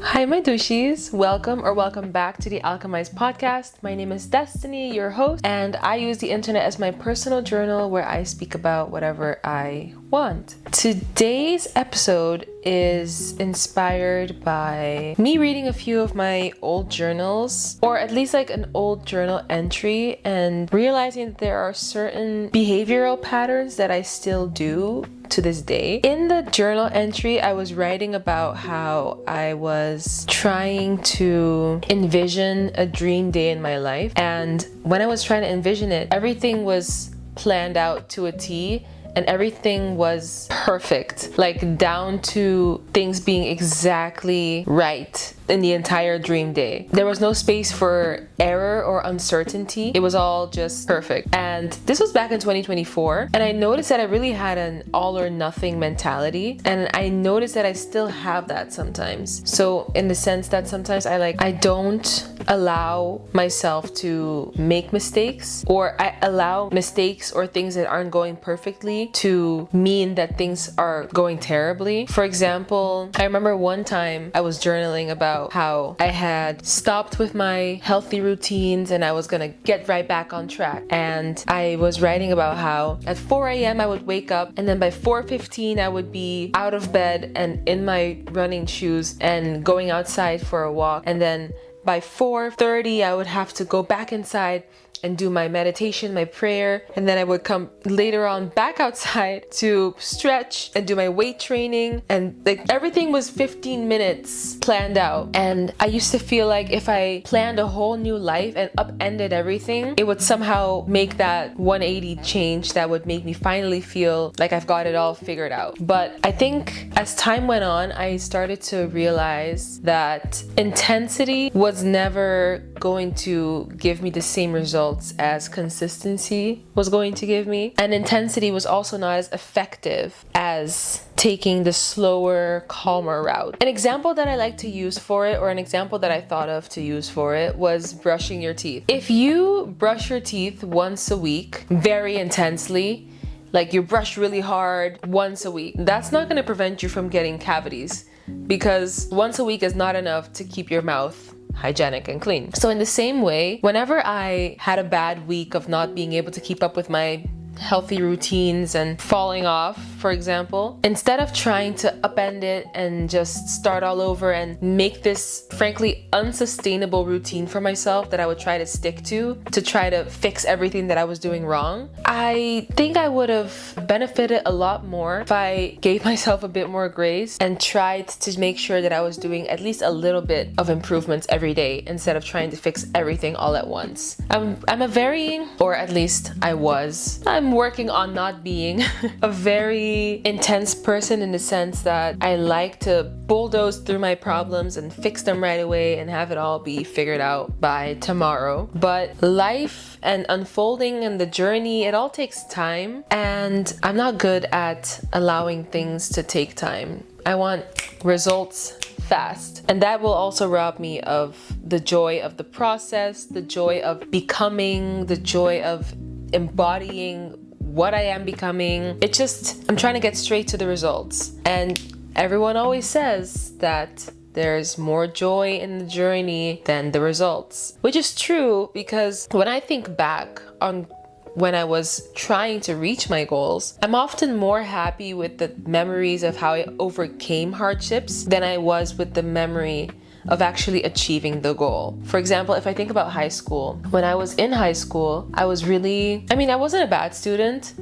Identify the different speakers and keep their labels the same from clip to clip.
Speaker 1: Hi, my douchies. Welcome back to the Alchemize podcast. My name is Destiny, your host, and I use the internet as my personal journal where I speak about whatever I want. Today's episode is inspired by me reading a few of my old journals, or at least like an old journal entry, and realizing that there are certain behavioral patterns that I still do to this day. In the journal entry, I was writing about how I was trying to envision a dream day in my life. And when I was trying to envision it, everything was planned out to a T. And everything was perfect, like down to things being exactly right in the entire dream day. There was no space for error or uncertainty. It was all just perfect. And this was back in 2024. And I noticed that I really had an all or nothing mentality. And I noticed that I still have that sometimes. So in the sense that sometimes I don't allow myself to make mistakes, or I allow mistakes or things that aren't going perfectly to mean that things are going terribly. For example, I remember one time I was journaling about how I had stopped with my healthy routines and I was gonna get right back on track. And I was writing about how at 4 a.m. I would wake up, and then by 4:15 I would be out of bed and in my running shoes and going outside for a walk. And then by 4:30 I would have to go back inside and do my meditation, my prayer, and then I would come later on back outside to stretch and do my weight training, and like everything was 15 minutes planned out. And I used to feel like if I planned a whole new life and upended everything, it would somehow make that 180 change that would make me finally feel like I've got it all figured out. But I think as time went on, I started to realize that intensity was never going to give me the same results as consistency was going to give me. And intensity was also not as effective as taking the slower, calmer route. An example that I like to use for it, or an example that I thought of to use for it, was brushing your teeth. If you brush your teeth once a week, very intensely, like you brush really hard once a week, that's not going to prevent you from getting cavities, because once a week is not enough to keep your mouth hygienic and clean. So in the same way, whenever I had a bad week of not being able to keep up with my healthy routines and falling off, for example, instead of trying to upend it and just start all over and make this frankly unsustainable routine for myself that I would try to stick to try to fix everything that I was doing wrong, I think I would have benefited a lot more if I gave myself a bit more grace and tried to make sure that I was doing at least a little bit of improvements every day instead of trying to fix everything all at once. I'm a very, or at least I'm working on not being a very intense person, in the sense that I like to bulldoze through my problems and fix them right away and have it all be figured out by tomorrow. But life and unfolding and the journey, it all takes time, and I'm not good at allowing things to take time. I want results fast, and that will also rob me of the joy of the process, the joy of becoming, the joy of embodying what I am becoming. I'm trying to get straight to the results. And everyone always says that there's more joy in the journey than the results, which is true, because when I think back on when I was trying to reach my goals, I'm often more happy with the memories of how I overcame hardships than I was with the memory of actually achieving the goal. For example, if I think about high school, when I was in high school, I wasn't a bad student,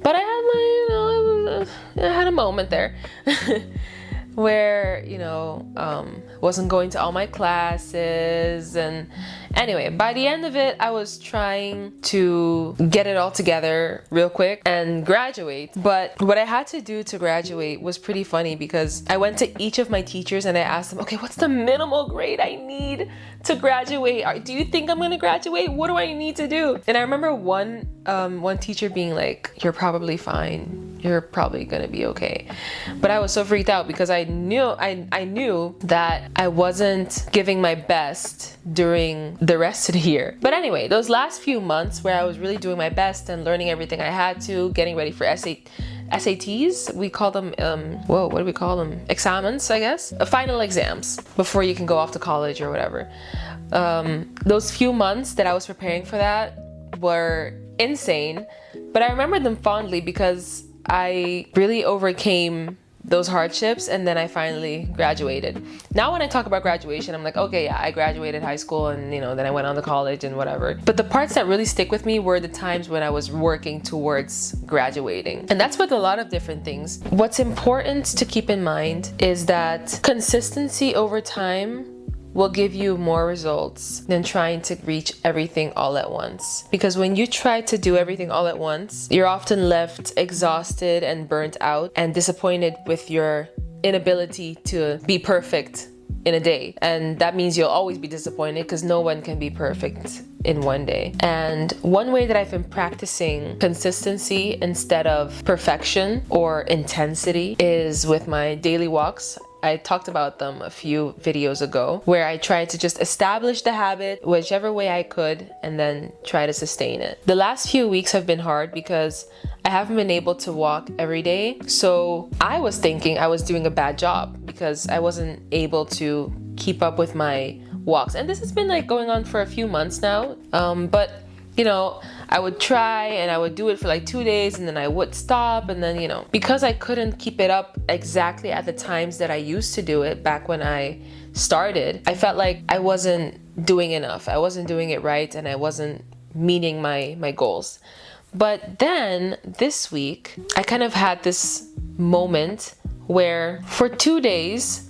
Speaker 1: but I had a moment there where, wasn't going to all my classes. And anyway, by the end of it, I was trying to get it all together real quick and graduate. But what I had to do to graduate was pretty funny, because I went to each of my teachers and I asked them, okay, what's the minimal grade I need to graduate? Do you think I'm gonna graduate? What do I need to do? And I remember one teacher being like, you're probably fine. You're probably gonna be okay. But I was so freaked out because I knew that I wasn't giving my best during the rest of the year. But anyway, those last few months where I was really doing my best and learning everything I had to, getting ready for SATs. We call them, what do we call them? Examens, I guess. Final exams before you can go off to college or whatever. Those few months that I was preparing for that were insane, but I remember them fondly because I really overcame those hardships, and then I finally graduated. Now when I talk about graduation, I'm like, okay, yeah, I graduated high school, and then I went on to college and whatever. But the parts that really stick with me were the times when I was working towards graduating. And that's with a lot of different things. What's important to keep in mind is that consistency over time will give you more results than trying to reach everything all at once. Because when you try to do everything all at once, you're often left exhausted and burnt out and disappointed with your inability to be perfect in a day. And that means you'll always be disappointed because no one can be perfect in one day. And one way that I've been practicing consistency instead of perfection or intensity is with my daily walks. I talked about them a few videos ago, where I tried to just establish the habit whichever way I could and then try to sustain it. The last few weeks have been hard because I haven't been able to walk every day. So I was thinking I was doing a bad job because I wasn't able to keep up with my walks. And this has been like going on for a few months now. But I would try and I would do it for like 2 days and then I would stop. And then, because I couldn't keep it up exactly at the times that I used to do it back when I started, I felt like I wasn't doing enough. I wasn't doing it right and I wasn't meeting my goals. But then this week, I kind of had this moment where for 2 days,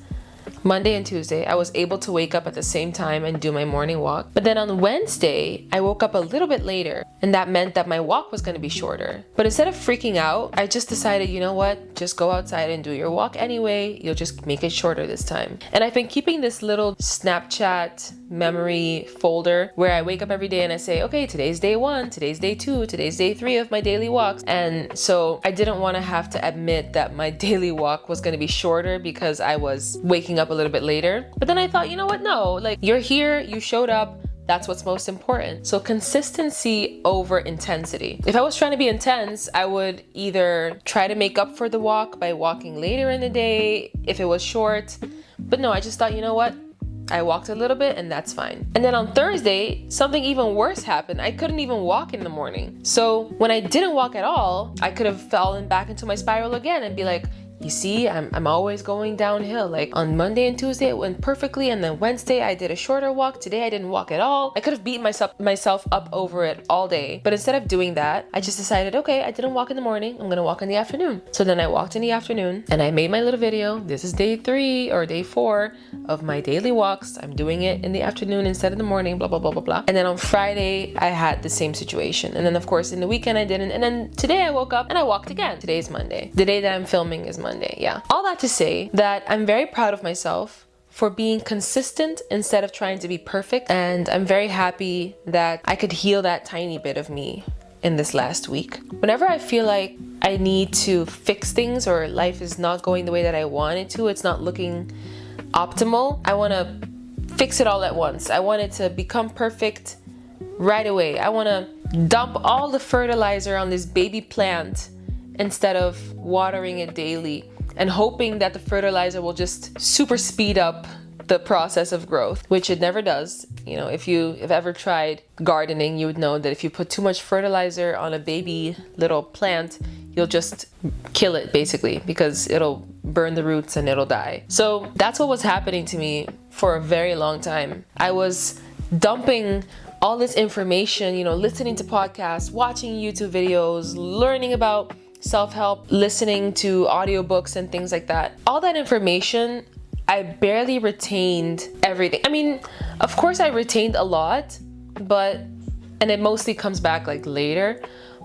Speaker 1: Monday and Tuesday, I was able to wake up at the same time and do my morning walk. But then on Wednesday, I woke up a little bit later, and that meant that my walk was going to be shorter. But instead of freaking out, I just decided, you know what? Just go outside and do your walk anyway. You'll just make it shorter this time. And I've been keeping this little Snapchat memory folder where I wake up every day and I say, okay, today's day 1, today's day 2, today's day 3 of my daily walks. And so I didn't want to have to admit that my daily walk was going to be shorter because I was waking up a little bit later. But then I thought, you know what? No, like you're here, you showed up. That's what's most important. So consistency over intensity. If I was trying to be intense, I would either try to make up for the walk by walking later in the day if it was short. But no, I just thought, you know what? I walked a little bit and that's fine. And then on Thursday, something even worse happened. I couldn't even walk in the morning. So when I didn't walk at all, I could have fallen back into my spiral again and be like, you see, I'm always going downhill. Like on Monday and Tuesday, it went perfectly. And then Wednesday, I did a shorter walk. Today, I didn't walk at all. I could have beaten myself up over it all day. But instead of doing that, I just decided, okay, I didn't walk in the morning. I'm going to walk in the afternoon. So then I walked in the afternoon and I made my little video. This is day 3 or day 4 of my daily walks. I'm doing it in the afternoon instead of the morning, blah, blah, blah, blah, blah. And then on Friday, I had the same situation. And then of course, in the weekend, I didn't. And then today I woke up and I walked again. Today is Monday. The day that I'm filming is Monday. Yeah. All that to say that I'm very proud of myself for being consistent instead of trying to be perfect. And I'm very happy that I could heal that tiny bit of me in this last week. Whenever I feel like I need to fix things or life is not going the way that I want it to, it's not looking optimal, I want to fix it all at once. I want it to become perfect right away. I want to dump all the fertilizer on this baby plant instead of watering it daily and hoping that the fertilizer will just super speed up the process of growth, which it never does. If you've ever tried gardening, you would know that if you put too much fertilizer on a baby little plant, you'll just kill it basically because it'll burn the roots and it'll die. So that's what was happening to me for a very long time. I was dumping all this information, listening to podcasts, watching YouTube videos, learning about self-help, listening to audiobooks and things like that. All that information, I barely retained everything. I mean, of course I retained a lot, and it mostly comes back like later.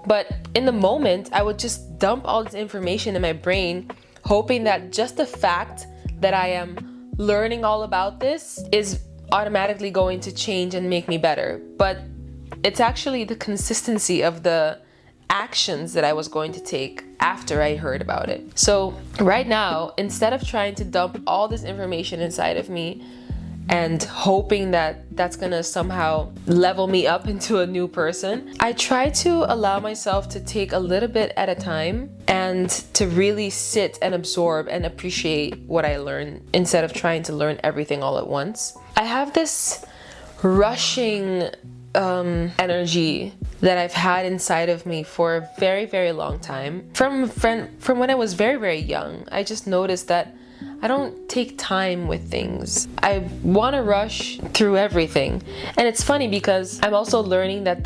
Speaker 1: But in the moment, I would just dump all this information in my brain, hoping that just the fact that I am learning all about this is automatically going to change and make me better. But it's actually the consistency of the actions that I was going to take after I heard about it. So right now, instead of trying to dump all this information inside of me and hoping that that's gonna somehow level me up into a new person. I try to allow myself to take a little bit at a time and to really sit and absorb and appreciate what I learn instead of trying to learn everything all at once. I have this rushing energy that I've had inside of me for a very, very long time. From when I was very, very young, I just noticed that I don't take time with things. I want to rush through everything. And it's funny because I'm also learning that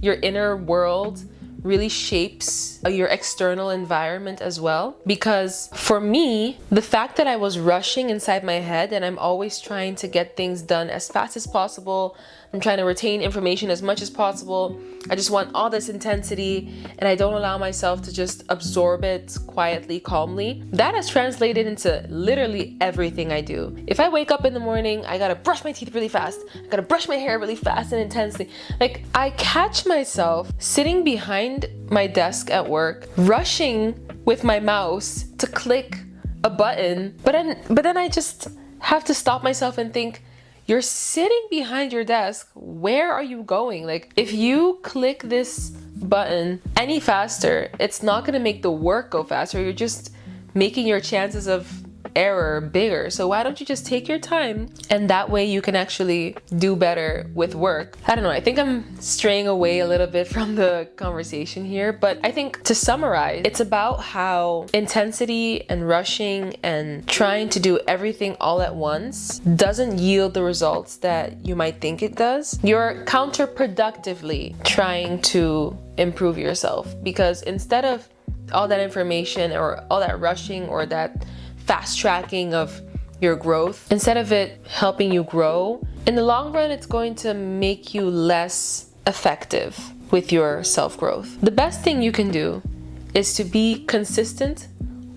Speaker 1: your inner world really shapes your external environment as well. Because for me, the fact that I was rushing inside my head and I'm always trying to get things done as fast as possible, I'm trying to retain information as much as possible, I just want all this intensity and I don't allow myself to just absorb it quietly, calmly. That has translated into literally everything I do. If I wake up in the morning, I gotta brush my teeth really fast, I gotta brush my hair really fast and intensely. Like, I catch myself sitting behind my desk at work, rushing with my mouse to click a button, but then I just have to stop myself and think, you're sitting behind your desk. Where are you going? Like, if you click this button any faster, it's not gonna make the work go faster. You're just making your chances of error bigger. So why don't you just take your time, and that way you can actually do better with work. I don't know, I think I'm straying away a little bit from the conversation here, but I think to summarize, it's about how intensity and rushing and trying to do everything all at once doesn't yield the results that you might think it does. You're counterproductively trying to improve yourself, because instead of all that information or all that rushing or that fast tracking of your growth, instead of it helping you grow, in the long run, it's going to make you less effective with your self-growth. The best thing you can do is to be consistent,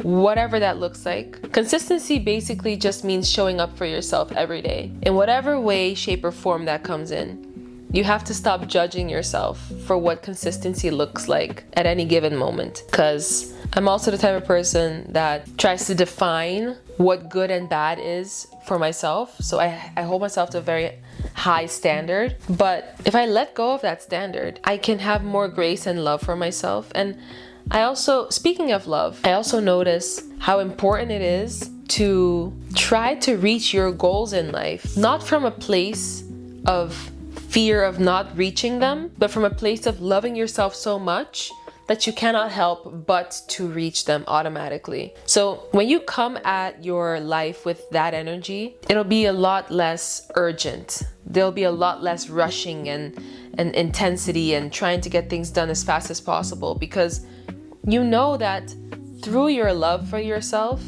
Speaker 1: whatever that looks like. Consistency basically just means showing up for yourself every day, in whatever way, shape, or form that comes in. You have to stop judging yourself for what consistency looks like at any given moment, because I'm also the type of person that tries to define what good and bad is for myself. So I hold myself to a very high standard. But if I let go of that standard, I can have more grace and love for myself. And I also, speaking of love, I also notice how important it is to try to reach your goals in life, not from a place of fear of not reaching them, but from a place of loving yourself so much that you cannot help but to reach them automatically. So when you come at your life with that energy, it'll be a lot less urgent. There'll be a lot less rushing and intensity and trying to get things done as fast as possible, because you know that through your love for yourself,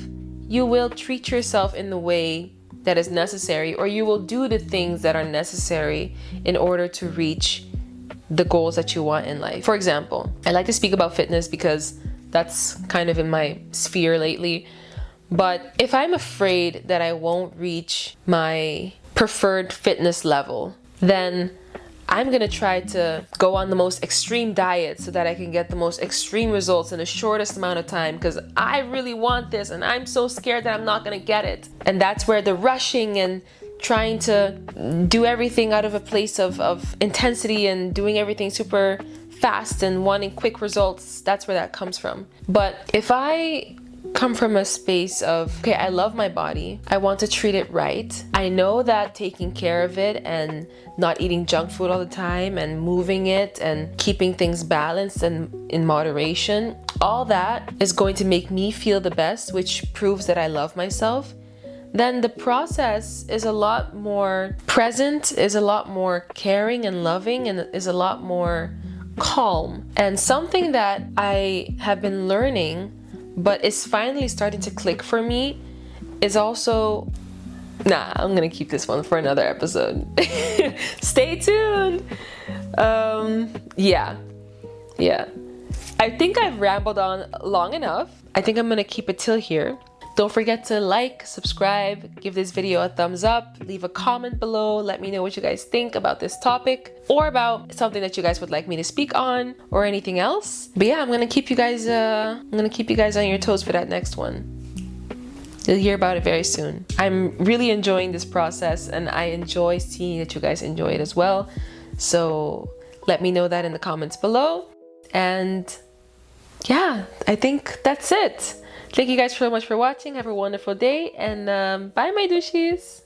Speaker 1: you will treat yourself in the way that is necessary, or you will do the things that are necessary in order to reach the goals that you want in life. For example, I like to speak about fitness because that's kind of in my sphere lately. But if I'm afraid that I won't reach my preferred fitness level, then I'm gonna try to go on the most extreme diet so that I can get the most extreme results in the shortest amount of time, because I really want this and I'm so scared that I'm not gonna get it. And that's where the rushing and trying to do everything out of a place of intensity and doing everything super fast and wanting quick results, that's where that comes from. But if I come from a space of, okay, I love my body, I want to treat it right, I know that taking care of it and not eating junk food all the time and moving it and keeping things balanced and in moderation, all that is going to make me feel the best, which proves that I love myself, then the process is a lot more present, is a lot more caring and loving, and is a lot more calm. And something that I have been learning but is finally starting to click for me is also, I'm gonna keep this one for another episode. Stay tuned. Yeah. I think I've rambled on long enough. I think I'm gonna keep it till here. Don't forget to like, subscribe, give this video a thumbs up, leave a comment below, let me know what you guys think about this topic or about something that you guys would like me to speak on or anything else. But yeah, I'm gonna keep you guys on your toes for that next one. You'll hear about it very soon. I'm really enjoying this process, and I enjoy seeing that you guys enjoy it as well. So let me know that in the comments below. And yeah, I think that's it. Thank you guys so much for watching. Have a wonderful day, and bye my douchies.